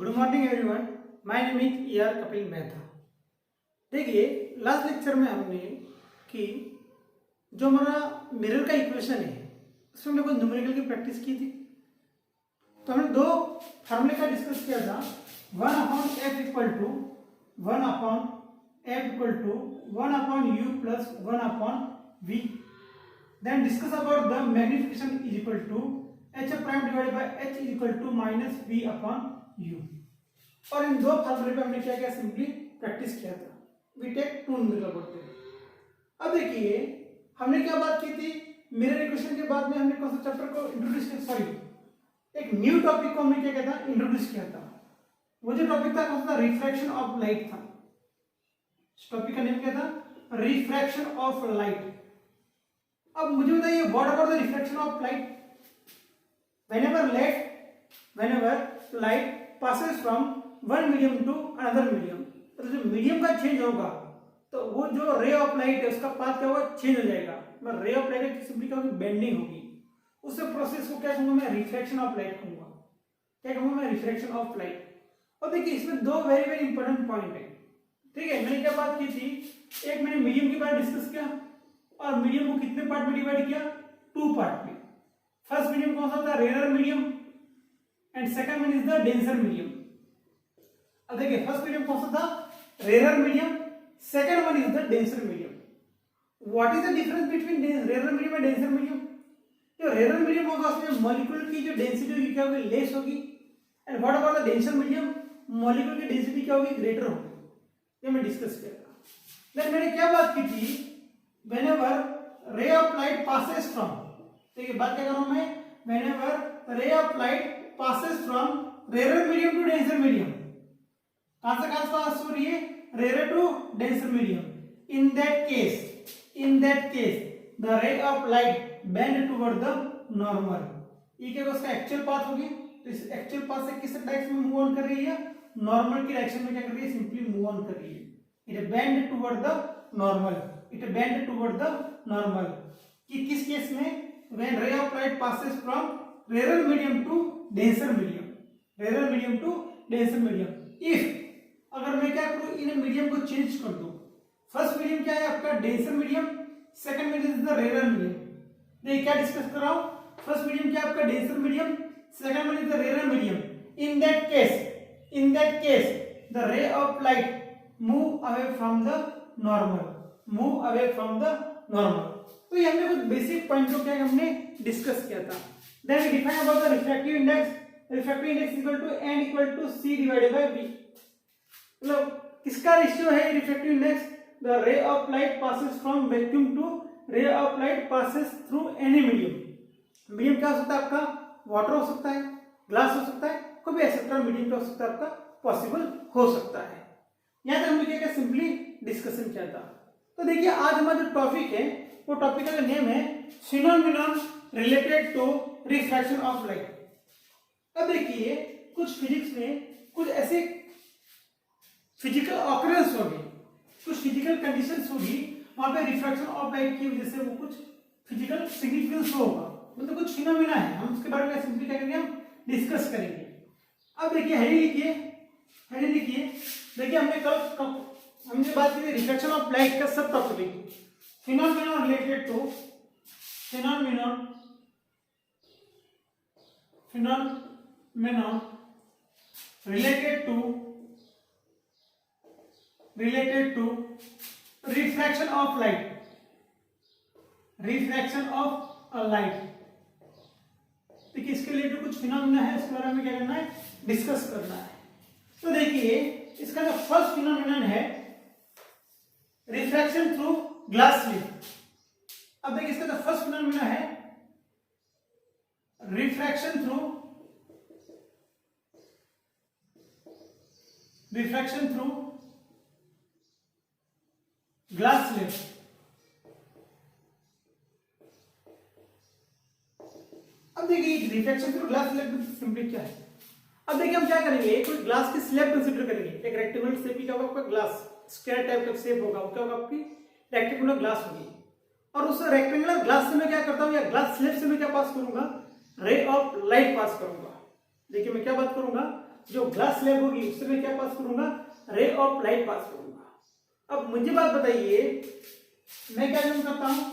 Good morning everyone, my name is R Kapil Mehta. देखिए, last lecture में हमने कि जो हमारा मिरर का इक्वेशन है उसमें हमने कुछ न्यूमेरिकल की प्रैक्टिस की थी। तो हमने दो फार्मूले का डिस्कस किया था, 1/f equal to 1/u plus 1/v। Then discuss about the magnification is equal to h prime divided by h is equal to minus v upon u। और इन दो फार्मूले पे हमने क्या किया, सिंपली प्रैक्टिस किया था। वी टेक टू न्यूमेरिकल बोलते हैं। अब देखिए, हमने क्या बात की थी, मिरर इक्वेशन के बाद में हमने कौन सा चैप्टर को इंट्रोड्यूस किया, सॉरी एक न्यू टॉपिक को हमने क्या किया था, इंट्रोड्यूस किया था। वो जो टॉपिक था कौन सा, रिफ्रैक्शन ऑफ लाइट था। इस टॉपिक का नेम क्या था, रिफ्रैक्शन ऑफ लाइट। अब मुझे बताइए, what about the refraction of light? whenever light passes from one medium to another medium, तो जो मीडियम का चेंज होगा तो वो जो रे ऑफ लाइट है उसका पाथ क्या होगा, चेंज हो जाएगा। मैं रे ऑफ लाइट सिंपली क्या होगी, बेंडिंग होगी। उस प्रोसेस को क्या कहूंगा मैं, रिफ्रैक्शन ऑफ लाइट कहूंगा। क्या कहूंगा मैं, रिफ्रैक्शन ऑफ लाइट। और देखिए, इसमें दो वेरी वेरी इंपॉर्टेंट पॉइंट है। ठीक है, मैंने क्या बात की थी, एक मैंने मीडियम के बारे में डिस्कस किया और मीडियम को कितने पार्ट में डिवाइड किया, टू पार्ट में। फर्स्ट मीडियम कौन सा था, rare medium, and second one is the denser medium. अब देखिए, फर्स्ट मीडियम कौन सा था, rare medium, second one is the denser medium. What is the difference between rare medium and denser medium? जो rare medium होगा उसमें molecule की जो डेंसिटी होगी क्या होगी, लेस होगी। And what about the denser medium, molecule की डेंसिटी क्या होगी, ग्रेटर होगी। ये मैं डिस्कस किया था। देन मैंने क्या बात की थी, whenever ray of light passes from, देखिए बात क्या कर रहा हूं मैं, whenever ray of light passes from rare medium to denser medium. कहां से पास हो रही है, rare to denser medium. In that case the ray of light bend toward the normal. ये क्या उसका एक्चुअल पाथ होगी। तो इस एक्चुअल पाथ से किस डायरेक्शन में मूव ऑन कर रही है, नॉर्मल की डायरेक्शन में क्या कर रही है, सिंपली मूव ऑन कर रही है। It bend toward the normal, कि किस केस में, when ray of light passes from rarer medium to denser medium, if अगर मैं क्या करूं, इन मीडियम को चेंज कर दूं। फर्स्ट मीडियम क्या है आपका, denser medium, second medium is the rare medium. देखिए क्या डिस्कस कर रहा हूं, फर्स्ट मीडियम क्या आपका, denser medium, second one is the rare medium. In that case the ray of light move away from the normal. तो ये हमने कुछ बेसिक पॉइंटों क्या हमने डिस्कस किया था। Then we define about the refractive index equal to n equal to c divided by v। मतलब किसका रेशियो है refractive index, the ray of light passes from vacuum to ray of light passes through any medium क्या हो सकता है आपका, water हो सकता है, ग्लास हो सकता है, कोई भी ऐसा मीडियम क्या हो सकता है आपका, पॉसिबल हो सकता है। यहां तक हमने क्या सिंपली डिस्कशन किया था। तो देखिए, आज हमारा जो टॉपिक है वो टॉपिक का नेम है phenomenon related to refraction of light. अब देखिए, कुछ फिजिक्स में कुछ ऐसे फिजिकल ऑकरेंस होगी, कुछ फिजिकल कंडीशंस होगी, वहां पे रिफ्रैक्शन ऑफ लाइट की वजह से वो कुछ फिजिकल सिग्निफिकेंस होगा, मतलब कुछ फिनोमेना है। हम उसके बारे में सिंपली क्या करेंगे, हम डिस्कस करेंगे। अब देखिए, हेडिंग लिखिए। देखिए, हमने बात की थी रिफ्रैक्शन ऑफ लाइट का सब topic, phenomenon related to refraction of light, देखिए इसके रिलेटेड कुछ फिनोमेना है, इसके बारे में क्या करना है, डिस्कस करना है। तो देखिए, इसका जो फर्स्ट फिनोमेनन है रिफ्रैक्शन थ्रू ग्लास स्लिप। अब देखिए, इसका जो फर्स्ट फिनोमेना है रिफ्रैक्शन थ्रू ग्लास स्लिप। अब देखिए, refraction through glass slip simply क्या है। अब देखिए, हम क्या करेंगे, कोई ग्लास की स्लैब कंसीडर करेंगे। एक रेक्टेंगुलर शेप की क्या होगा आपका, ग्लास स्क्वायर टाइप का शेप होगा, क्या होगा आपकी रेक्टेंगुलर ग्लास होगी। और उस रेक्टेंगुलर ग्लास से मैं क्या करता हूं, या ग्लास स्लैब से मैं क्या पास करूंगा, रे ऑफ लाइट पास करूंगा। देखिए मैं क्या बात करूंगा, जो ग्लास स्लैब होगी उससे मैं क्या पास करूंगा, रे ऑफ लाइट पास करूंगा। अब मुझे बात बताइए, मैं क्या यूज करता हूं,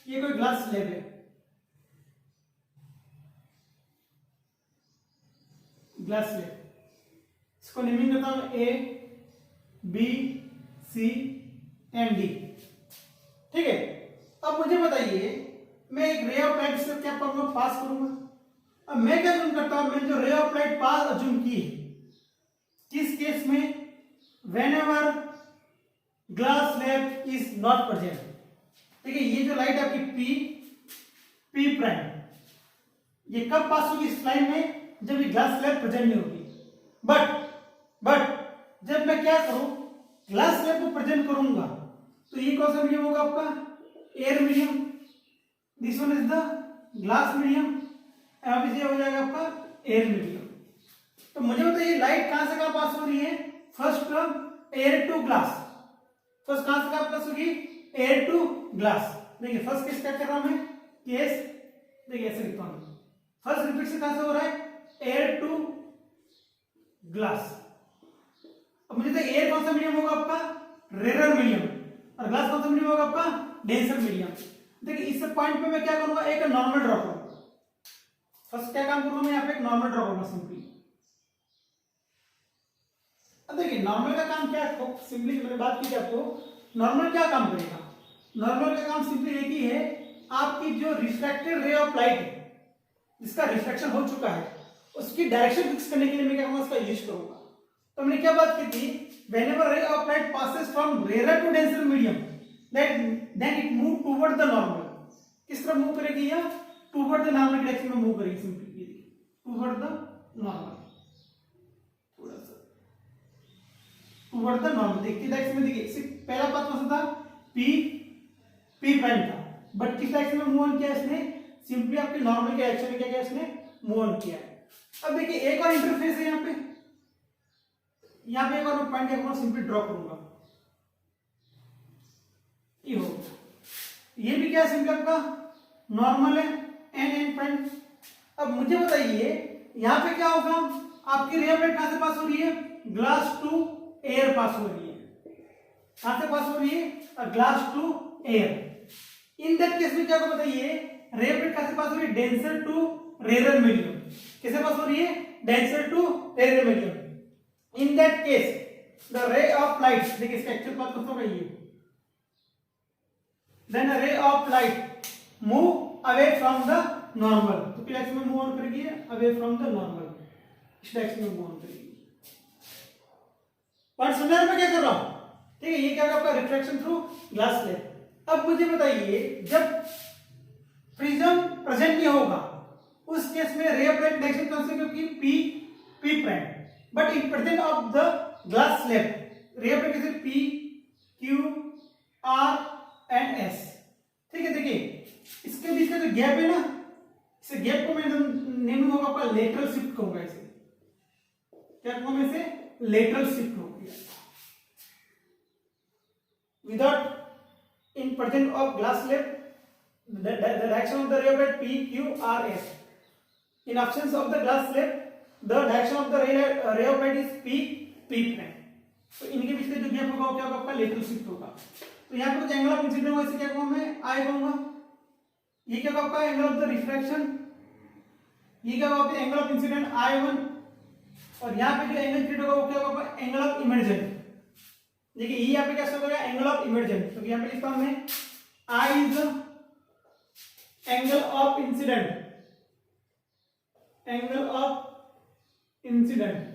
ये कोई ग्लास स्लैब है, ग्लास स्लैब, इसको नेमिंग करता हूं A B C and D, ठीक है। अब मुझे बताइए, मैं एक रे ऑफ लाइट से क्या करूंगा, पास करूंगा। अब मैं क्या अज्यूम करता हूं, मैं जो ray of light pass assume की है, किस केस में, whenever glass slab is not present, ठीक है। ये जो लाइट आपकी पी प्राइम, ये कब पास होगी इस लाइन में, जब ये ग्लास स्लैब प्रेजेंट नहीं होगी। बट जब मैं क्या करूं, ग्लास स्लैब को प्रेजेंट करूंगा, तो ये कौन सा मीडियम होगा आपका, air medium, this one is the glass medium, अब ये हो जाएगा आपका एयर मीडियम। तो मुझे बताइए लाइट कहां से कहां पास हो रही है, first from air to glass, first कहां से कहां पास होगी, एयर टू ग्लास। देखिए फर्स्ट केस क्या कर रहा हूं मैं, केस देखिए ऐसे लिखता हूं, फर्स्ट रिफ्लेक्शन कहां से हो रहा है, एयर टू ग्लास। अब मुझे तो एयर कौन सा मीडियम होगा आपका, रेयर मीडियम, और ग्लास कौन सा मीडियम होगा आपका, डेंसर मीडियम। देखिए इस पॉइंट पे मैं क्या करूंगा, एक नॉर्मल ड्रॉ करूंगा। फर्स्ट क्या काम करूंगा मैं, यहाँ पे एक नॉर्मल ड्रॉ करूंगा सिंपली। अब देखिए नॉर्मल का काम क्या है, सिंपली मैंने बात की थी आपको, नॉर्मल क्या काम करेगा, नॉर्मल का काम सिंपली एक ही है, आपकी जो रिफ्रैक्टेड रे ऑफ लाइट है, जिसका रिफ्लेक्शन हो चुका है, उसकी डायरेक्शन फिक्स करने के लिए मैं क्या करूंगा, इसका यूज करूंगा। तो मैंने क्या बात की थी, whenever ray of light passes from rare to denser medium, then it move toward the normal. किस तरह मूव करेगी, या टुवर्ड द नॉर्मल डायरेक्शन में मूव करेगी, सिंपली टुवर्ड द नॉर्मल, थोड़ा सा टुवर्ड द नॉर्मल। देखिए डायरेक्शन में, देखिए सिर्फ पहला पाथ कौन सा था, पी प्राइम था, बट किस डायरेक्शन में मूव ऑन किया इसने, सिंपली आपके नॉर्मल के डायरेक्शन में क्या किया इसने, मूव ऑन किया। अब देखिए एक और इंटरफेस है यहाँ पे एक और पॉइंट क्या सिंपली ड्रॉ करूंगा, ये हो, ये भी क्या सिंपली आपका नॉर्मल है, एन पॉइंट। अब मुझे बताइए यहाँ पे क्या होगा, आपकी रे ऑफ लाइट कहां से पास हो रही है, ग्लास टू एयर पास हो रही है, कहां से पास हो रही है, glass to air. In that case में क्या होगा बताइए, रे ऑफ लाइट कहां से पास हो रही है, डेंसर टू रेयर मीडियम, किससे पास हो रही है, denser to rare medium. In that case the ray of light, देखिए इसका एक्चुअल पाथ कौन सा होगा, ये then ray of light move away from the normal, तो किस डायरेक्शन में मूव ऑन करेगी, अवे फ्रॉम द नॉर्मल, इस डायरेक्शन में मूव ऑन करेगी। पॉइंट समझ में क्या कर रहा हूं, ठीक है। ये क्या होगा आपका रिफ्लेक्शन थ्रू ग्लास स्लैब। अब मुझे बताइए जब प्रिज्म प्रेजेंट नहीं होगा, उस केस में रे ऑफ लाइट डायरेक्शन कौन सी होगी, P prime, but in present of the glass slab ray of light कैसे, P Q R and S, ठीक है। देखिए इसके बीच का जो गैप है ना, इस गैप को मैं नेम होगा आपका लेटरल शिफ्ट कहूंगा, इसे क्या कहूंगा, इसे लेटरल शिफ्ट हो गया, without in present of glass slab the direction of the ray of light P, Q, R, S. In absence of the glass slab, the direction of the ray of light is P prime. तो इनके बीच में जो gap होगा वो क्या होगा, आपका lateral shift होगा। तो यहाँ पे कुछ एंगल ऑफ इंसिडेंट होगा, इसे क्या कहूँगा मैं, आई कहूँगा। ये क्या होगा आपका एंगल ऑफ द रिफ्रैक्शन, ये क्या होगा आपका एंगल ऑफ इंसिडेंट I1, और यहाँ पे जो एंगल क्रिएट होगा वो क्या होगा आपका एंगल ऑफ इमर्जेंट। देखिए ये यहाँ पे क्या होगा, एंगल ऑफ इमर्जेंट, तो यहाँ पे लिखता हूँ मैं I is angle of incident.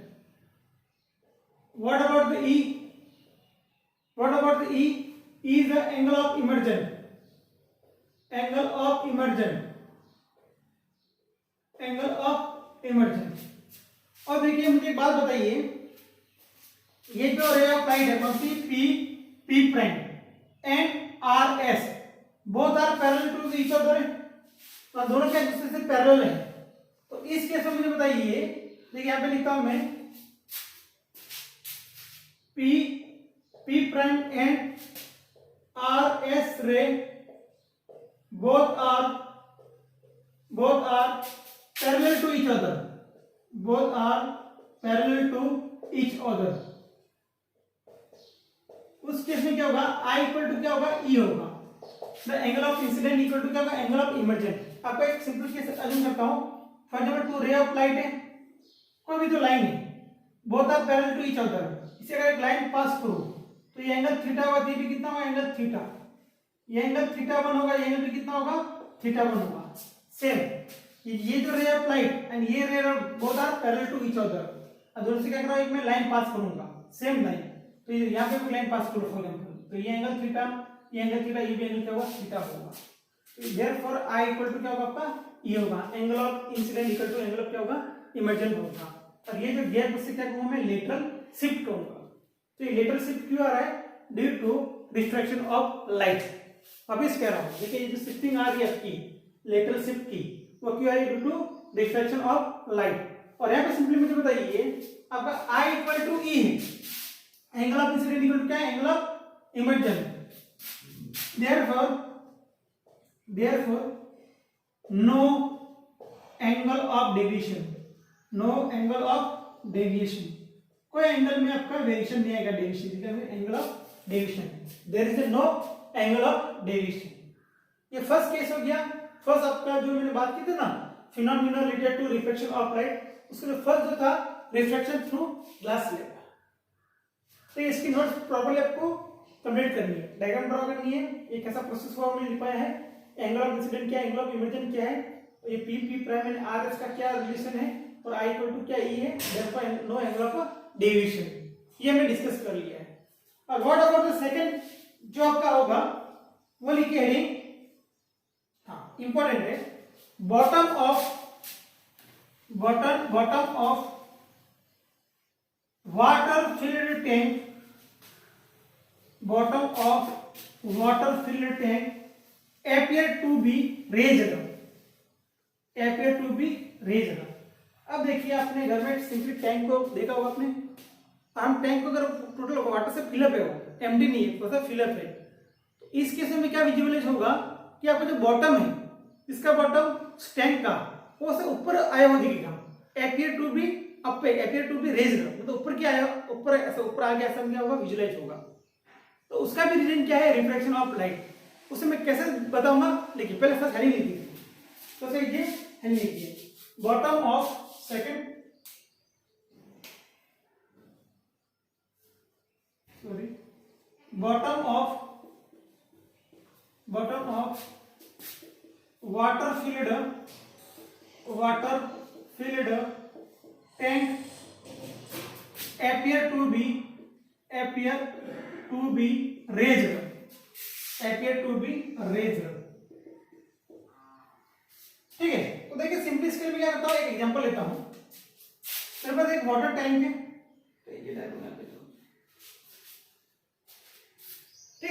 What about the E? E is the angle of emergent. और देखिए मुझे एक बात बताइए, ये जो रे ऑफ लाइट है कौन सी, P prime and R S, both are parallel to each other, तो दोनों क्या दूसरे से पैरेलल है। तो इस केस में मुझे बताइए, देखिए यहां पे लिखता हूं मैं P prime and R S ray both are parallel to each other, parallel to each other, उस केस में क्या होगा, I इक्वल टू क्या होगा, E होगा। The angle of incident equal to क्या होगा, एंगल ऑफ इमर्जेंट। आपको एक सिंपल केस अज्यूम करता हूं, for example two ray of light है, कोई भी तो लाइन है, both are parallel to each other, इसे अगर एक लाइन पास करूं तो ये एंगल थीटा होगा, ये भी कितना होगा, एंगल थीटा, ये एंगल थीटा 1 होगा, ये एंगल भी कितना होगा, थीटा 1 होगा। सेम ये जो रे ऑफ लाइट एंड ये ray of both are parallel to each other, अब दोनों से क्या कर रहा हूं, एक मैं लाइन पास करूंगा, सेम लाइन, तो यहां पे कोई लाइन पास करो फॉर एग्जांपल, तो ये एंगल थीटा, ये एंगल थीटा, ये भी एंगल क्या होगा, थीटा होगा। देयरफॉर I इक्वल टू क्या होगा आपका, E होगा। Angle of incident equal to angle of क्या होगा, इमर्जेंट होगा। और ये जो गैप उससे क्या कहूंगा मैं, लेटरल शिफ्ट कहूंगा। तो ये लेटरल शिफ्ट क्यों आ रहा है, due to diffraction of light. वापस कह रहा हूं, देखिए ये जो शिफ्टिंग आ रही है आपकी लेटरल शिफ्ट की, वो क्यों आ रही है, due to diffraction of light. और यहाँ पे सिंपली मुझे बताइए, आपका I इक्वल टू E है, angle of incident equal to क्या है, angle of emergent. therefore no angle of deviation, no angle of deviation, कोई एंगल में आपका वेरिएशन नहीं आएगा, deviation angle of deviation, there is no angle of deviation. ये first case हो गया। फर्स्ट आपका जो मैंने बात की थी ना, phenomena related to reflection of light, उसका जो फर्स्ट जो था रिफ्लेक्शन थ्रू ग्लास स्लैब। तो इसकी नोट्स प्रॉपर्ली आपको कंप्लीट करनी है, डायग्राम ड्रॉ करनी है, ये कैसा प्रोसेस हुआ हमने लिखा है, एंगल ऑफ इंसिडेंट क्या है, एंगल ऑफ इमर्जेंट क्या है, तो ये P प्राइम एंड R इसका क्या रिलेशन है, और I इक्वल टू क्या E है, therefore no angle of deviation, ये हमने डिस्कस कर लिया है। और व्हाट अबाउट द सेकंड जो आपका होगा, वो लिखिए हेडिंग, हाँ इंपॉर्टेंट है, bottom of water field tank, bottom of water filled tank appear to be raised, appear to be raised। अब देखिए आपने घर में सिंपली टैंक को देखा होगा आपने, हम टैंक को अगर टोटल वाटर से फिलअप है, वो एम्प्टी नहीं है, थोड़ा सा फिलअप है, तो इस केस में क्या विजुअलाइज होगा कि आपका जो बॉटम है, इसका बॉटम टैंक का वो से ऊपर आया हुआ दिखेगा, appear to be up, appear to be raised, मतलब ऊपर क्या आया, ऊपर ऐसा ऊपर आ गया, ऐसा क्या होगा, विजुअलाइज होगा। तो उसका भी रीजन क्या है, रिफ्लेक्शन ऑफ लाइट। उसे मैं कैसे बताऊंगा, देखिए पहले फर्स्ट हेडिंग लिख दीजिए, तो सही ये हेडिंग लिखिए, bottom of second, sorry, bottom of water field tank appear to be raised, ठीक है। तो देखिए सिंपली इसके लिए क्या करता हूं, एक एग्जांपल लेता हूं, मेरे पास एक वाटर टैंक है, ठीक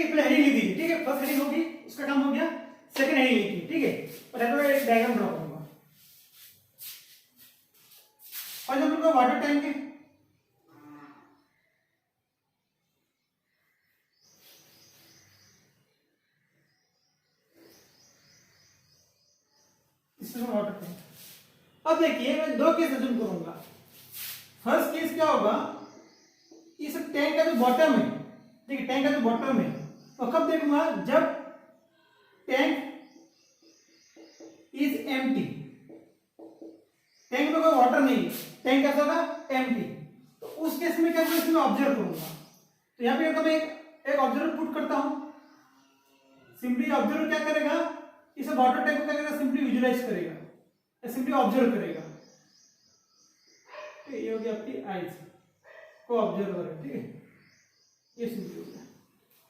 है, पहले हेडिंग लिख दीजिए, ठीक है, फर्स्ट हेडिंग होगी, उसका काम हो गया, सेकंड हेडिंग लिखिए, ठीक है, और एक डायग्राम ड्रॉ करूंगा। और जब मेरे वाटर टैंक है, वाटर टैंक, अब देखिए मैं दो केस अज्यूम करूंगा। फर्स्ट केस क्या होगा, इस टैंक का जो बॉटम है, देखिए टैंक का जो बॉटम है, और कब देखूंगा, जब टैंक इज एम्प्टी, टैंक में कोई वाटर नहीं है, टैंक कैसा होगा, एम्प्टी, तो उस केस में क्या करूंगा, इसमें ऑब्जर्व करूंगा। तो यहाँ पे मैं एक ऑब्जर्वर पुट करता हूं, सिंपली ऑब्जर्वर क्या करेगा, इस वाटर टैंक को क्या करेगा, सिंपली विजुलाइज करेगा, सिंपली ऑब्जर्व करेगा, ठीक है, ये हो गया आपकी आईज को ऑब्जर्वर है, ठीक है, ये सिंपली हो गया।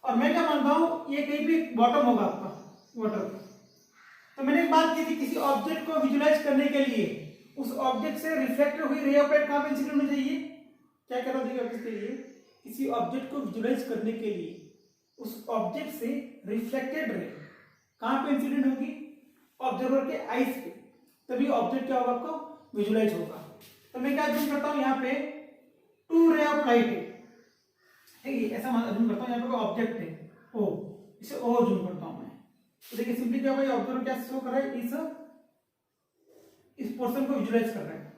और मैं क्या मानता हूं, ये कहीं भी बॉटम होगा आपका वाटर का। तो मैंने एक बात की थी, किसी ऑब्जेक्ट को विजुलाइज करने के लिए उस ऑब्जेक्ट से रिफ्लेक्ट हुई रे ऑफ लाइट कहां पे इंसिडेंट होनी चाहिए, क्या कह रहा हूं, देखिए इसके लिए किसी ऑब्जेक्ट को विजुलाइज करने के लिए उस ऑब्जेक्ट से रिफ्लेक्टेड रे कहां पे इंसिडेंट होगी, ऑब्जर्वर के आईज पे, तभी ऑब्जेक्ट क्या होगा, आपको विजुलाइज होगा। तो मैं क्या अज्यूम करता हूं, यहाँ पे टू रे ऑफ लाइट है, ठीक है, ऐसा अज्यूम करता हूं, यहाँ पे कोई ऑब्जेक्ट है ओ, इसे ओ अज्यूम करता हूं मैं। तो देखिए सिंपली क्या होगा, ऑब्जर्वर क्या शो कर रहा है, इस पोर्शन को विजुलाइज कर रहा है,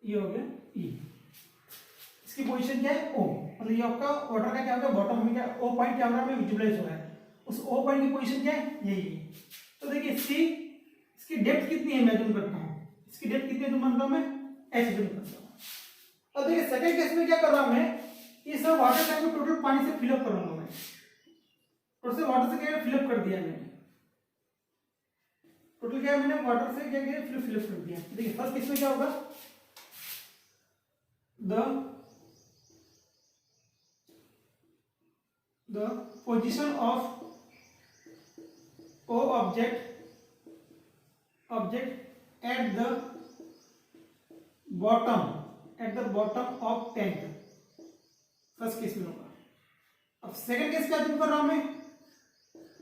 ये हो गया ई, इसकी पोजीशन क्या है ओ, मतलब ये आपका वाटर का क्या होगा बॉटम में क्या ओ पॉइंट कैमरा में विजुअलाइज हो रहा है, उस ओ पॉइंट की पोजीशन क्या है यही है। तो देखिए सी, इसकी डेप्थ कितनी है मैं जूम करता हूँ, इसकी डेप्थ कितनी है जूम करता हूँ मैं ऐसे जूम करता हूँ। अब देखिए सेकंड केस में क्या कर रहा हूँ मैं, ये सब वाटर टैंक को टोटल पानी से फिलअप करूंगा मैं, टोटल वाटर से क्या फिलअप कर दिया मैंने, टोटल क्या मैंने वाटर से क्या किया फिलअप कर दिया। देखिए फर्स्ट केस में क्या होगा, the position of O object at the bottom of tank, first case में होगा। अब सेकंड केस क्या जूम कर रहा हूं मैं,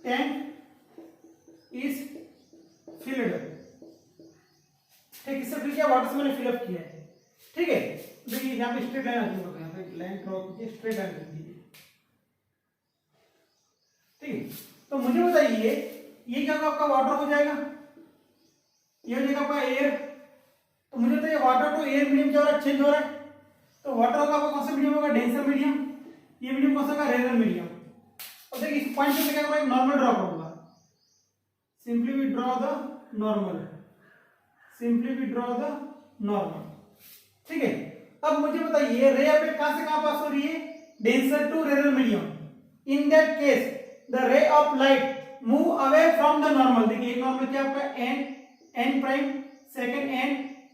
टैंक इज फिल्ड, ठीक इससे फिर क्या वाटर से मैंने फिलअप किया है, ठीक है। देखिए यहाँ पे स्ट्रेट लाइन आ जाएगा, यहाँ पे लाइन ड्रॉ कीजिए, स्ट्रेट लाइन कर दीजिए, ठीक है। तो मुझे बताइए ये क्या आपका वाटर हो जाएगा, ये हो जाएगा आपका एयर, तो मुझे बताइए वाटर टू एयर मीडियम क्या हो रहा है, चेंज हो रहा है। तो वाटर होगा आपका कौन सा मीडियम होगा, डेंसर मीडियम, ये मीडियम कौन सा होगा, रेयर मीडियम। अब देखिए इस पॉइंट पे क्या करूंगा, एक नॉर्मल ड्रॉ करूंगा, simply we draw the normal, simply we draw the normal, ठीक है। अब मुझे बताइए रे ऑफ लाइट कहां से कहां पास हो रही है, denser to rare medium, in that case the ray of light move away from the normal. देखिए एक नॉर्मल क्या आपका n prime, second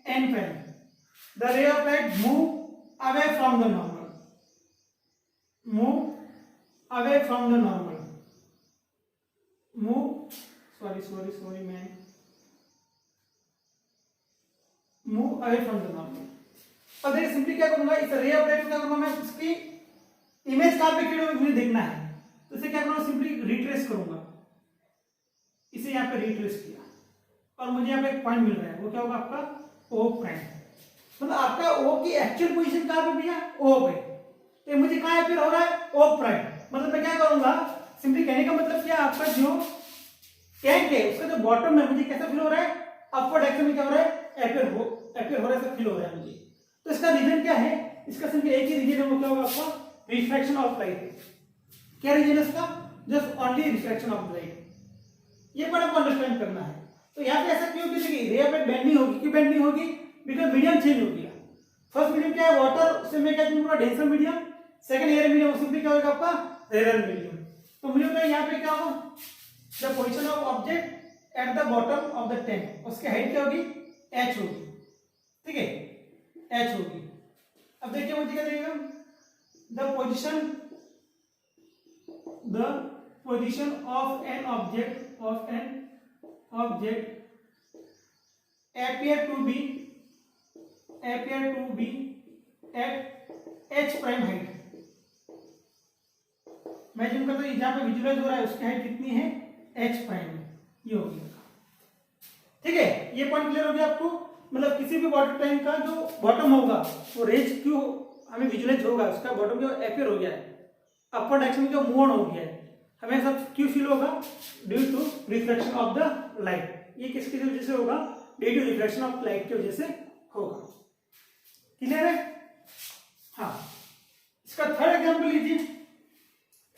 n prime, the ray of light move away from the normal, move away from the normal, move sorry man, move away from the normal. अब देखिए simply क्या करूंगा, इस रे ऑफ लाइट को क्या करूंगा मैं, इसकी इमेज कहां पे क्रिएट होगी मुझे देखना है, तो इसे क्या करूंगा, सिंपली रिट्रेस करूंगा, इसे यहाँ पे रिट्रेस किया और मुझे यहाँ पे एक पॉइंट मिल रहा है, वो क्या होगा आपका ओ प्राइम, मतलब आपका ओ की एक्चुअल पोजीशन कहां पे भैया, ओ पे, तो मुझे कहां अपेयर हो रहा है, ओ प्राइम। मतलब मैं क्या करूंगा, सिंपली कहने का मतलब क्या, आपका जो टैंक है उसका जो बॉटम में मुझे कैसा फील हो रहा है, अपवर्ड डायरेक्शन में क्या हो रहा है, अपेयर हो रहा है, ऐसा फील हो रहा है मुझे। तो इसका रीजन क्या है, इसका सिंपली एक ही रीजन है, वो क्या होगा आपका रिफ्रैक्शन ऑफ लाइट। क्या रीजन है इसका, just only refraction of light, ये पर आपको अंडरस्टैंड करना है। तो यहाँ पे ऐसा क्यों, कि रे ऑफ लाइट बेंड नहीं होगी, क्यों बेंड नहीं होगी, बिकॉज मीडियम चेंज हो गया। फर्स्ट मीडियम क्या है वाटर, उससे मैं क्या चूंगा denser medium, second air medium, उसमें क्या होगा आपका रेयर मीडियम। तो मुझे बताइए यहाँ पे क्या होगा, the position of object at the bottom of the tank, उसकी हाइट क्या होगी, h होगी, ठीक है, h होगी। अब देखिए मुझे क्या देगा, the position of an object appear to be at h prime height. मैं जूम करता हूं, जहां पे विजुअलाइज हो रहा है उसकी हाइट कितनी है, h प्राइम, ये हो गया, ठीक है। ये पॉइंट क्लियर हो गया आपको, मतलब किसी भी वाटर टैंक का जो बॉटम होगा वो रेंज क्यों हमें विजुअलाइज होगा, उसका बॉटम जो अपेयर हो गया है, अपर डायरेक्शन में जो मूव ऑन हो गया है, हमें सब क्यों फील होगा, due to reflection of the light. ये किसकी वजह से होगा, due to reflection of light की वजह से होगा, क्लियर है। हाँ, इसका थर्ड एग्जांपल लीजिए,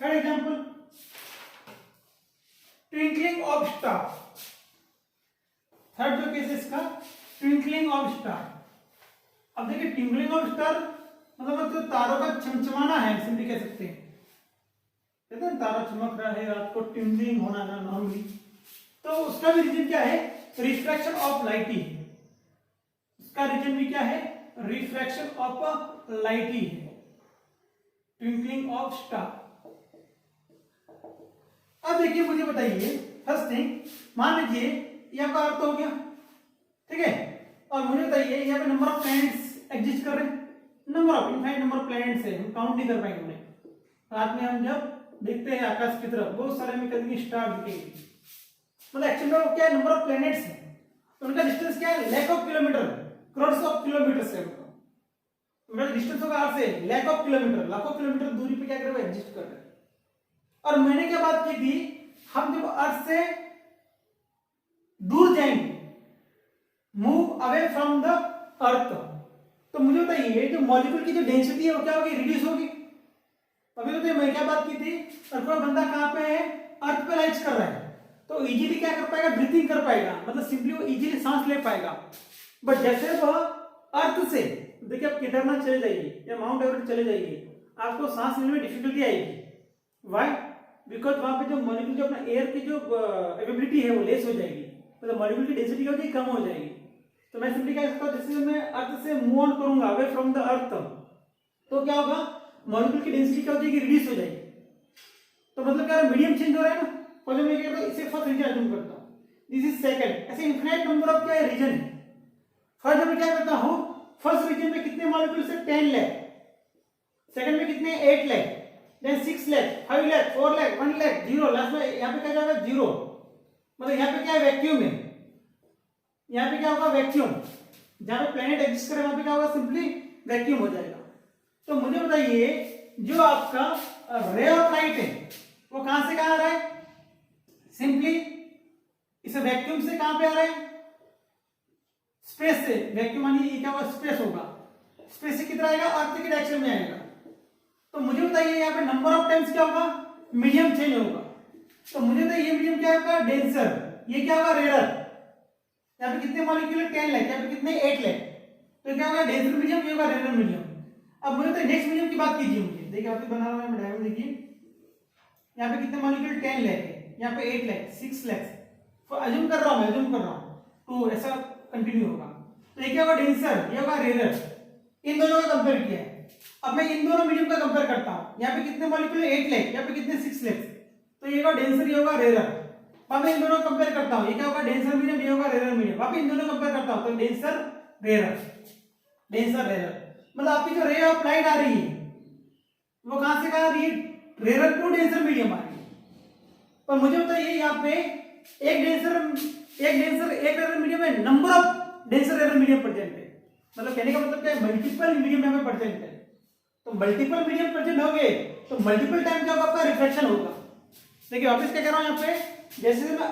third example twinkling of star. Third जो केस है इसका ट्विंकलिंग ऑफ स्टार। अब देखिए ट्विंकलिंग ऑफ स्टार मतलब जो तारों का चमचमाना है, सिंपली कह सकते हैं, कहते हैं तारा चमक रहा है, रात को ट्विंकलिंग होना ना नॉर्मली, तो उसका भी रीजन क्या है, रिफ्रैक्शन ऑफ लाइट ही है। उसका रीजन भी क्या है, रिफ्रैक्शन ऑफ लाइट ही है, ट्विंकलिंग ऑफ स्टार। अब देखिए मुझे बताइए, फर्स्ट थिंग मान लीजिए ये आपका अर्थ हो गया, ठीक है, और मुझे बताइए यहाँ पे नंबर ऑफ प्लैनेट्स एग्जिस्ट कर रहे हैं, number of infinite number of planets है, हम काउंट नहीं कर पाएंगे उन्हें। रात में हम जब देखते हैं आकाश की तरफ बहुत सारे हमें कभी स्टार दिखेंगे, मतलब एक्चुअली में क्या है, नंबर ऑफ प्लैनेट्स है, उनका डिस्टेंस क्या है, lakh of kilometre, crore of kilometre से, उनका डिस्टेंस होगा अर्थ से लैख ऑफ किलोमीटर, लाखों किलोमीटर दूरी पे क्या कर रहे हैं, एग्जिस्ट कर रहे हैं। और मैंने क्या बात की थी, हम जब अर्थ से दूर जाएंगे, move away from the earth, तो मुझे बताइए जो मॉलिक्यूल की जो डेंसिटी है वो क्या होगी, रिड्यूस होगी। अभी तो मैं क्या बात की थी, और कोई बंदा कहाँ पे है, अर्थ पे लाइज कर रहा है, तो इजीली क्या कर पाएगा, ब्रीथिंग कर पाएगा, मतलब सिंपली वो इजीली सांस ले पाएगा। बट जैसे वह अर्थ से, देखिए आप केदारनाथ चले जाइए या माउंट एवरेस्ट चले जाइए, आपको सांस लेने में डिफिकल्टी आएगी। व्हाई? बिकॉज वहां पे जो मॉलिक्यूल जो अपना एयर की जो एबिलिटी है वो लेस हो जाएगी, मतलब मॉलिक्यूल की डेंसिटी क्या होगी, कम हो जाएगी। तो मैं सिंपली क्या करता हूँ, जैसे मैं अर्थ से मूव ऑन करूंगा अवे फ्रॉम द अर्थ, तो क्या होगा, मॉलिक्यूल की डेंसिटी क्या हो जाएगी, रिड्यूस हो जाएगी। तो मतलब क्या मीडियम चेंज हो रहा है ना। पहले मैं क्या करता हूँ, इसे फर्स्ट रीजन अज्यूम करता हूँ, दिस इज सेकंड, ऐसे इनफिनिट नंबर ऑफ क्या है, रीजन है। फर्स्ट में क्या करता हूँ, फर्स्ट रीजन में कितने मॉलिक्यूल से 10 लाख, सेकंड में कितने 8 लाख, देन 6 लाख, 5 लाख, 4 लाख, 1 लाख, 0, लास्ट में यहाँ पे क्या जाएगा, 0, मतलब यहाँ पे क्या है, वैक्यूम है। यहाँ पे क्या होगा, वैक्यूम, जहां पे प्लेनेट एग्जिस्ट करे वहां पे क्या होगा, सिंपली वैक्यूम हो जाएगा। तो मुझे बताइए जो आपका रे ऑफ लाइट है वो कहां से कहां आ रहा है, सिंपली इस वैक्यूम से कहां पे आ रहा है, स्पेस से। वैक्यूम मानी ये क्या होगा, स्पेस होगा, स्पेस से किधर आएगा, अर्थ के डायरेक्शन में आएगा। तो मुझे बताइए यहाँ पे नंबर ऑफ टाइम्स क्या होगा, मीडियम चेंज होगा। तो मुझे बताइए ये मीडियम क्या होगा, डेंसर, ये क्या होगा, रेयर। यहाँ पे कितने मॉलिक्यूल है, 10 लाख, यहाँ पे कितने 8 लाख, तो क्या होगा, डेंसर मीडियम, ये होगा रेयर मीडियम। अब मुझे तो नेक्स्ट मीडियम की बात कीजिए, मुझे देखिए आप बना रहा है डायग्राम, देखिए यहाँ पे कितने मॉलिक्यूल 10 लाख है, यहाँ पे 8 लाख, 6 लाख, तो अज्यूम कर रहा हूँ, मैं अज्यूम कर रहा हूँ, तो ऐसा कंटिन्यू होगा। तो ये क्या होगा, डेंसर, ये होगा रेयर। इन दोनों का कंपेयर किया है। अब मैं इन दोनों मीडियम का कंपेयर करता हूँ, यहाँ पे कितने मॉलिक्यूल 8 लाख, यहाँ पे कितने 6 लाख, तो ये होगा डेंसर, ये होगा रेयर। अब मैं इन दोनों कंपेयर करता हूँ, ये क्या होगा, डेंसर मीडियम, ये होगा रेयर मीडियम। अब इन दोनों कंपेयर करता हूँ, तो डेंसर रेयर, डेंसर रेयर, मतलब आपकी जो रे ऑफ लाइट आ रही है वो कहां से कहां आ रही है, रेयर टू डेंसर मीडियम आ रही है। पर मुझे बताइए यहाँ पे एक रेयर मीडियम है, number of denser rare medium present है, मतलब कहने का मतलब क्या है, मल्टीपल मीडियम यहाँ पे प्रेजेंट है। तो मल्टीपल मीडियम प्रेजेंट हो गए तो मल्टीपल टाइम क्या होगा, आपका रिफ्लेक्शन होगा। देखिए वापस क्या कर रहा हूं यहाँ पे, जैसे मैं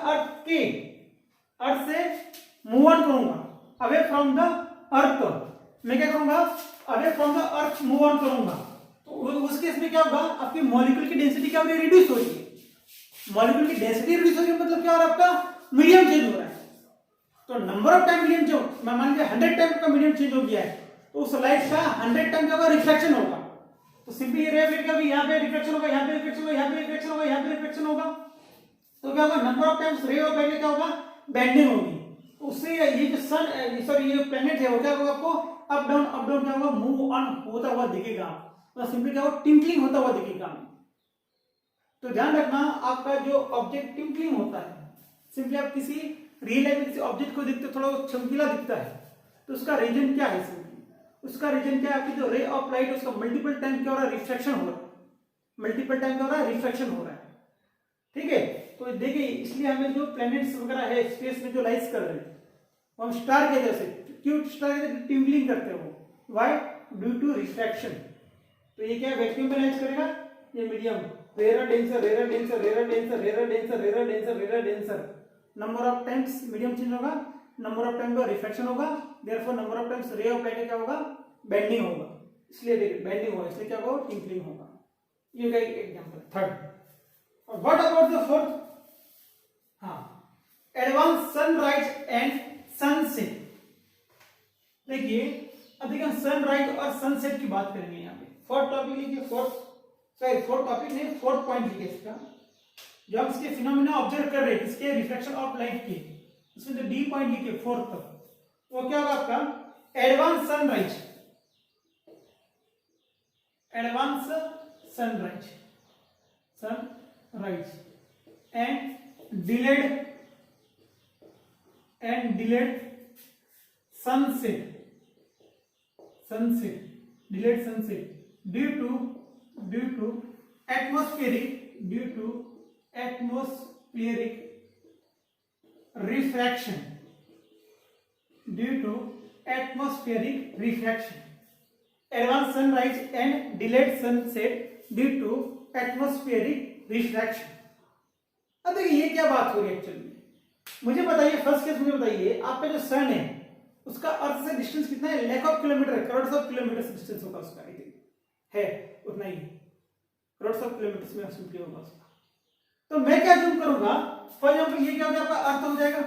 अर्थ से मूव ऑन करूंगा अवे फ्रॉम द अर्थ, मैं क्या करूंगा, away from the earth move on करूंगा, तो उस केस में क्या होगा, आपकी मॉलिक्यूल की डेंसिटी क्या हो रही है, रिड्यूस हो रही है। मॉलिक्यूल की डेंसिटी रिड्यूस हो रही है मतलब क्या हो रहा है, आपका मीडियम चेंज हो रहा है। तो नंबर ऑफ टाइम मीडियम जो मैं मान लीजिए 100 टाइम का मीडियम चेंज हो गया है, तो उस लाइट का 100 टाइम क्या होगा, रिफ्लेक्शन होगा। तो सिंपली ये रे का भी यहाँ पे रिफ्लेक्शन होगा, यहाँ पे रिफ्लेक्शन होगा, यहाँ पे रिफ्लेक्शन होगा, यहाँ पे रिफ्लेक्शन होगा, तो क्या होगा, number of times ray of light क्या होगा, बेंडिंग होगी। तो उससे ये जो सन, सॉरी ये प्लेनेट है वो क्या होगा, आपको अप डाउन क्या होगा, मूव ऑन होता हुआ दिखेगा, तो सिंपली क्या होगा, टिंकलिंग होता हुआ दिखेगा। तो ध्यान रखना, आपका जो ऑब्जेक्ट टिंकलिंग होता है, सिंपली आप किसी रियल लाइफ में किसी ऑब्जेक्ट को देखते थोड़ा चमकीला दिखता है, तो उसका रीजन क्या है, सिंपली उसका रीजन क्या है, आपकी जो रे ऑफ लाइट उसका मल्टीपल टाइम क्या हो रहा है, रिफ्लेक्शन हो रहा है, मल्टीपल टाइम क्या हो रहा है, रिफ्लेक्शन हो रहा है। ठीक है, तो देखिए इसलिए हमें जो प्लैनेट्स वगैरह है स्पेस में जो लाइट्स कर रहे हैं वो हम स्टार के जैसे, क्यों स्टार के जैसे ट्विंकलिंग करते हो, व्हाई, ड्यू टू रिफ्रैक्शन। तो ये क्या वैक्यूम में लाइट करेगा, ये medium, rare denser, rare denser, rare denser, rare denser, rare denser, rare denser, number of times medium change होगा, नंबर ऑफ टाइम का रिफ्रैक्शन होगा, therefore number of times ray of light क्या होगा, bending होगा, इसलिए देखिए बेंडिंग होगा, इसलिए क्या होगा, ट्विंकलिंग होगा। ये एक example. Third, what about the fourth, हाँ, एडवांस सनराइज एंड सनसेट। देखिए अब देखिए हम सनराइज और सनसेट की बात करेंगे यहाँ पे। फोर्थ टॉपिक लिखिए, फोर्थ टॉपिक नहीं, फोर्थ पॉइंट लिखिए इसका, जो हम इसके फिनोमेना ऑब्जर्व कर रहे हैं, इसके रिफ्लेक्शन ऑफ लाइट के, इसमें जो डी पॉइंट लिखिए फोर्थ तक, वो क्या होगा आपका, advance sunrise, advance sunrise, sunrise and delayed sunset, delayed sunset due to atmospheric refraction, advanced sunrise and delayed sunset due to atmospheric refraction। अब देखिए ये क्या बात हो रही है एक्चुअली, मुझे बताइए फर्स्ट केस, मुझे बताइए आपका जो सन है उसका अर्थ से डिस्टेंस कितना है, लाख ऑफ किलोमीटर है, करोड़ ऑफ किलोमीटर डिस्टेंस होगा उसका, आई थिंक है उतना ही, करोड़ ऑफ किलोमीटर में सिंपली होगा उसका। तो मैं क्या जूम करूंगा, फॉर एग्जाम्पल ये क्या हो गया आपका अर्थ हो जाएगा,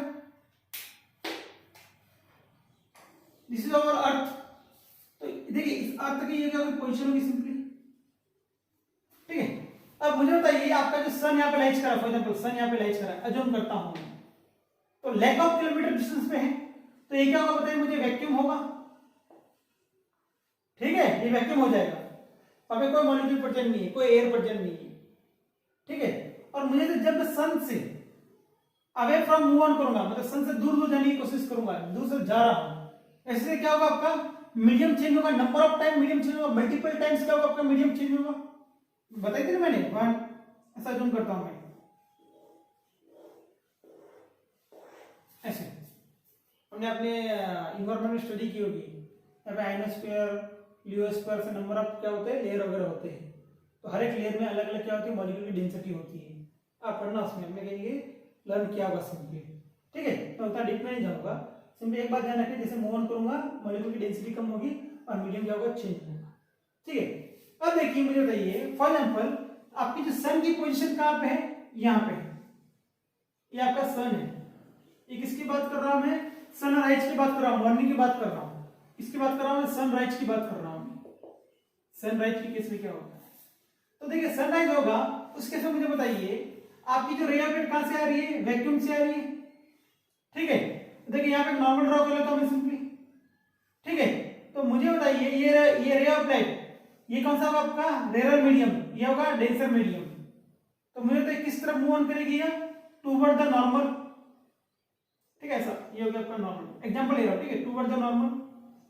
दिस इज अवर अर्थ। तो देखिए इस अर्थ की ये क्या होगी, पोजीशन होगी सिंपली, ठीक है। अब मुझे बताइए आपका जो सन यहाँ पे लाइज करा, फॉर एग्जाम्पल सन यहाँ पे लाइज करा, अज्यूम करता हूं तो लैक ऑफ किलोमीटर डिस्टेंस पे है, तो ये क्या होगा बताइए मुझे, वैक्यूम होगा, ठीक है, ये वैक्यूम हो जाएगा, अभी कोई मॉलिक्यूल प्रेजेंट नहीं है, कोई एयर प्रेजेंट नहीं है, ठीक है। और मुझे तो जब सन से अवे फ्रॉम मूव ऑन करूंगा, मतलब सन से दूर दूर जाने की कोशिश करूंगा, दूर से जा रहा हूं, ऐसे क्या होगा आपका मीडियम चेंज होगा, number of time medium change होगा, मल्टीपल टाइम्स क्या होगा आपका मीडियम चेंज होगा, बताई थी ना मैंने, वन ऐसा जूम करता हूं मैं ऐसे, हमने अपने इन्वायरमेंट में स्टडी की होगी, यहाँ पे आयनोस्फीयर लियोस्फीयर से नंबर ऑफ क्या होते हैं, लेयर वगैरह होते हैं, तो हर एक लेयर में अलग अलग क्या होती है, मॉलिक्यूल की डेंसिटी होती है, आप पढ़ना उसमें, हमने कहेंगे लर्न किया होगा सिंपली, ठीक है। तो उतना डीप में नहीं जाऊंगा, सिंपली एक बात ध्यान रखिए, जैसे मूव ऑन करूंगा मॉलिक्यूल की डेंसिटी कम होगी और मीडियम क्या होगा, चेंज होगा, ठीक है। अब देखिए मुझे बताइए फॉर एग्जाम्पल आपकी जो सन की पोजीशन कहां पे है, यहाँ पे, ये आपका सन है, ये किसकी बात कर रहा हूं मैं, सनराइज की बात कर रहा हूं, मॉर्निंग की बात कर रहा हूं, किसकी बात कर रहा हूं, सनराइज की बात कर रहा हूं मैं, सनराइज की केस में क्या होगा, तो देखिए सनराइज होगा उस केस में मुझे बताइए आपकी जो रे ऑफ लाइट कहां से आ रही है, वैक्यूम से आ रही है, ठीक है। देखिए यहाँ पे नॉर्मल ड्रॉ कर लेता हूं मैं सिंपली, ठीक है। तो मुझे बताइए ये रे ऑफ लाइट, ये कौन सा होगा आपका, रेरर मीडियम, ये होगा डेंसर मीडियम, तो मुझे तो किस तरफ मूव ऑन करेगी, टूवर्ड द नॉर्मल, ठीक है, ऐसा ये हो गया आपका नॉर्मल, एग्जांपल ले रहा हूं, ठीक है, टूवर्ड द नॉर्मल,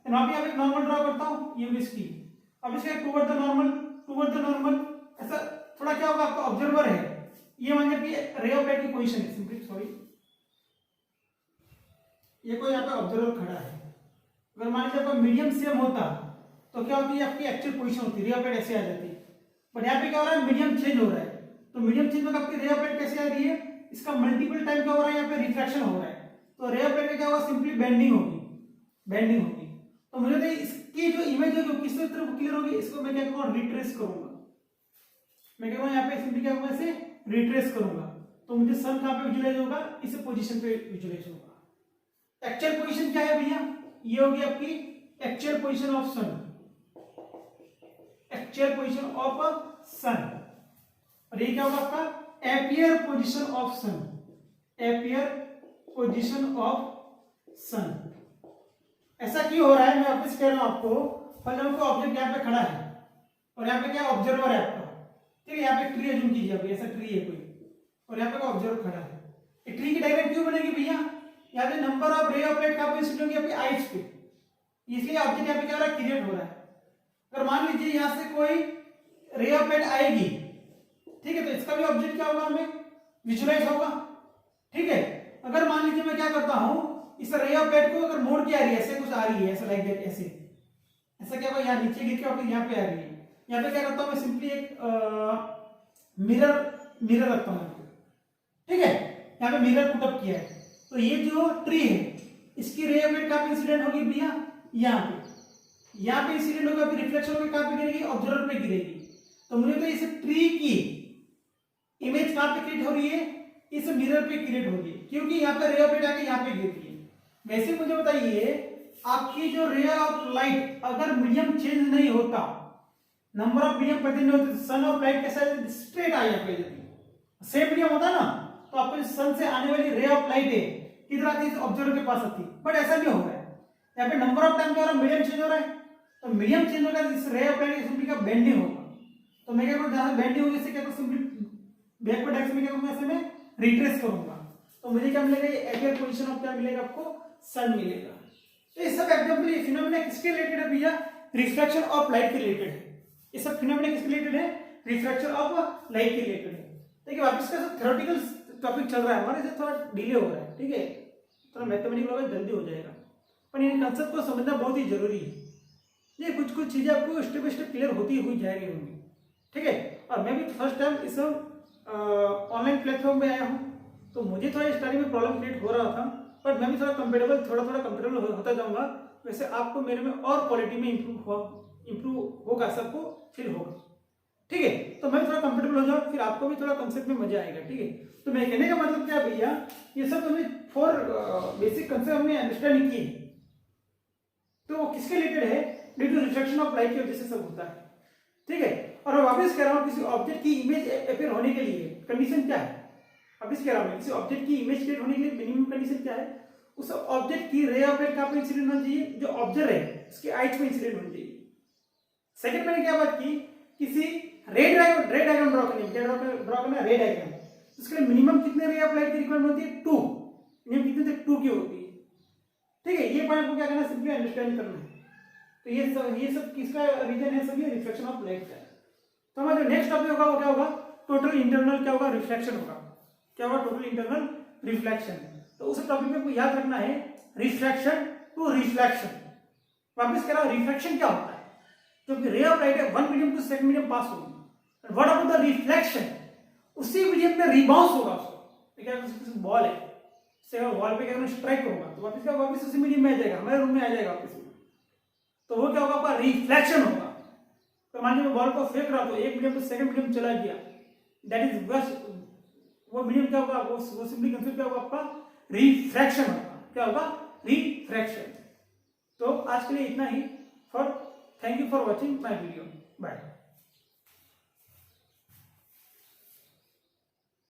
तो वहां पे एक नॉर्मल ड्रॉ करता हूं, ये इसकी, अब इसका टूवर्ड द नॉर्मल, ऐसा थोड़ा क्या होगा आपका ऑब्जर्वर है, ये मान लीजिए कि रे ऑफ लाइट की पोजीशन है सिंपली, सॉरी ये कोई यहाँ पे ऑब्जर्वर खड़ा है, अगर मान लीजिए आपका मीडियम सेम होता तो क्या होती है, आपकी एक्चुअल पोजीशन होती है, रे ऑफ लाइट ऐसे आ जाती है, बट यहाँ पे क्या हो रहा है, मीडियम चेंज हो रहा है, तो मीडियम चेंज में आपकी रे ऑफ लाइट कैसे आ रही है, इसका मल्टीपल टाइम क्या हो रहा है, यहाँ पे रिफ्रैक्शन हो रहा है, तो रे ऑफ लाइट में क्या होगा, सिंपली बेंडिंग होगी, बेंडिंग होगी। तो मुझे तो इसकी जो इमेज होगी किस तरफ क्लियर होगी, इसको मैं क्या करूंगा, रिट्रेस करूंगा, मैं क्या करूंगा यहाँ पे सिंपली क्या करूंगा, इसे रिट्रेस करूंगा, तो मुझे सन कहां पे विजुलाइज होगा, इस पोजीशन पे विजुलाइज होगा। एक्चुअल पोजीशन क्या है भैया, ये होगी आपकी actual position of sun, actual position of sun, और ये क्या होगा आपका appear position of sun, appear position of sun. ऐसा क्यों हो रहा है, मैं वापस कह रहा हूं आपको, फॉर एग्जांपल ऑब्जेक्ट यहाँ पे खड़ा है और यहाँ पे क्या ऑब्जर्वर है आपका, ठीक है, यहाँ पे ट्री अज्यूम कीजिए, अभी ऐसा ट्री है कोई और यहाँ पे ऑब्जर्वर खड़ा है, ये ट्री की डायग्राम क्यों बनेगी भैया, यहाँ पे नंबर ऑफ रे ऑफ लाइट कहां पे इंसिडेंट होगी, आपकी आईज पे, इसलिए ऑब्जेक्ट यहाँ पे क्या हो रहा है, क्रिएट हो रहा है। अगर मान लीजिए यहाँ से कोई रे ऑफ लाइट आएगी, ठीक है, तो इसका भी ऑब्जेक्ट क्या होगा, हमें विजुलाइज होगा, ठीक है। अगर मान लीजिए मैं क्या करता हूं, इस रे ऑफ लाइट को अगर मोड़ के आ रही है, ऐसे कुछ आ रही है, ऐसा लाइक दैट, ऐसे ऐसा क्या होगा, यहाँ नीचे गिर के और यहाँ पे आ रही है, यहाँ पे क्या करता हूं मैं, सिंपली एक मिरर रखता हूं, ठीक है, यहाँ पे मिरर पुटअप किया है, तो ये जो ट्री है इसकी रे ऑफ लाइट कहां पे इंसिडेंट होगी भैया, यहाँ पे इंसिडेंट होगा, फिर रिफ्लेक्शन होकर कहां पे गिरेगी, ऑब्जर्वर पे गिरेगी, तो मुझे तो इस ट्री की इमेज कहां पे क्रिएट हो रही है, इस मिरर पे क्रिएट हो रही है, क्योंकि यहाँ पे रे ऑफ लाइट आके यहाँ पे गिर रही है। वैसे मुझे बताइए आपकी जो रे ऑफ लाइट अगर मीडियम चेंज नहीं होता, नंबर ऑफ मीडियम प्रेजेंट नहीं होते, सन ऑफ लाइट कैसा स्ट्रेट आ जाती है, सेम मीडियम होता ना, तो आपको सन से आने वाली रे ऑफ लाइट है किधर आती है, ऑब्जर्वर के पास आती है, बट ऐसा नहीं हो रहा है, यहाँ पे नंबर ऑफ टाइम क्या हो रहा है, मीडियम चेंज हो रहा है, तो मीडियम चेंज होगा इस रे ऑफ लाइट सिंपली का बेंडिंग होगा, तो मैं क्या करूँ, जहां बेंडिंग होगी इससे क्या करूँ, सिंपली बैकवर्ड डायरेक्शन में क्या करूंगा, ऐसे मैं रिट्रेस करूंगा, तो मुझे क्या मिलेगा, एपियर पोजीशन ऑफ क्या मिलेगा आपको, सन मिलेगा। तो ये सब एग्जांपल, ये फिनोमेना किसके रिलेटेड है भैया, रिफ्रैक्शन ऑफ लाइट के रिलेटेड है, ये सब फिनोमेना किसके रिलेटेड है, रिफ्रैक्शन ऑफ लाइट के रिलेटेड है। देखिए वापस का थ्योरेटिकल टॉपिक चल रहा है हमारे से, थोड़ा डिले हो रहा है, ठीक है, थोड़ा मैथमेटिकल होगा जल्दी हो जाएगा, पर इन कंसेप्ट को समझना बहुत ही जरूरी है, ये कुछ कुछ चीजें आपको स्टेप बाय स्टेप क्लियर होती हुई जाएगी होंगी, ठीक है। और मैं भी फर्स्ट टाइम इस ऑनलाइन प्लेटफॉर्म पे आया हूँ, तो मुझे थोड़ा स्टार्टिंग में प्रॉब्लम क्रिएट हो रहा था, बट मैं भी थोड़ा कंफर्टेबल होता जाऊंगा। वैसे आपको मेरे में और क्वालिटी में इंप्रूव होगा, सबको फील होगा। ठीक है, तो मैं थोड़ा कंफर्टेबल हो जाऊँ, फिर आपको भी थोड़ा कंसेप्ट में मजा आएगा। ठीक है, तो मैं कहने का मतलब क्या भैया, ये सब हमें 4 बेसिक कंसेप्ट हमने अंडरस्टैंड किए, तो वो किसके रिलेटेड है, due to reflection of light की वजह से सब होता है। ठीक है, और मैं वापस कह रहा हूँ, किसी ऑब्जेक्ट की इमेज अपीयर होने के लिए कंडीशन क्या है, वापस कह रहा हूँ, किसी ऑब्जेक्ट की इमेज क्रिएट होने के लिए मिनिमम कंडीशन क्या है, उस ऑब्जेक्ट की रे ऑफ लाइट कहाँ पे इंसिडेंट होना चाहिए, जो ऑब्जर्व है उसके आइट पे इंसिडेंट होनी चाहिए। सेकंड मैंने क्या बात की, किसी रे डायग्राम ड्रॉ करना रे डायग्राम, उसके लिए मिनिमम कितने रे ऑफ लाइट की रिक्वायरमेंट होती है, 2, मिनिमम कितने तक 2 की होती है। ठीक है, ये पॉइंट को क्या करना, सिंपली अंडरस्टैंड करना है। तो ये सब किसका रीजन है, सब ये रिफ्लेक्शन ऑफ लाइट का है। तो हमारा जो नेक्स्ट टॉपिक होगा वो क्या होगा, टोटल इंटरनल क्या होगा, रिफ्लेक्शन होगा। क्या होगा, टोटल इंटरनल रिफ्लेक्शन। तो उस टॉपिक में आपको याद रखना है रिफ्लेक्शन टू रिफ्लेक्शन। वापस कह रहा हूं, रिफ्लेक्शन क्या होता है, जो रे ऑफ लाइट है one medium to second medium pass होगी, व्हाट अबाउट द रिफ्लेक्शन, उसी मीडियम में रिबाउंस होगा उसको। क्या किसी बॉल है, से वॉल पे क्या स्ट्राइक होगा, तो वापस उसी मीडियम में आ जाएगा, हमारे रूम में आ जाएगा वापस। तो वो क्या होगा, आपका रिफ्लेक्शन होगा। तो मान लीजिए बॉल को फेंक रहा तो एक मीडियम से सेकंड मीडियम चला गया, दैट इज बस वो मीडियम क्या होगा, वो सिंपली कंसेप्ट क्या होगा, आपका रिफ्रैक्शन होगा। क्या होगा, रिफ्रैक्शन। तो आज के लिए इतना ही। Thank you for watching my video, bye.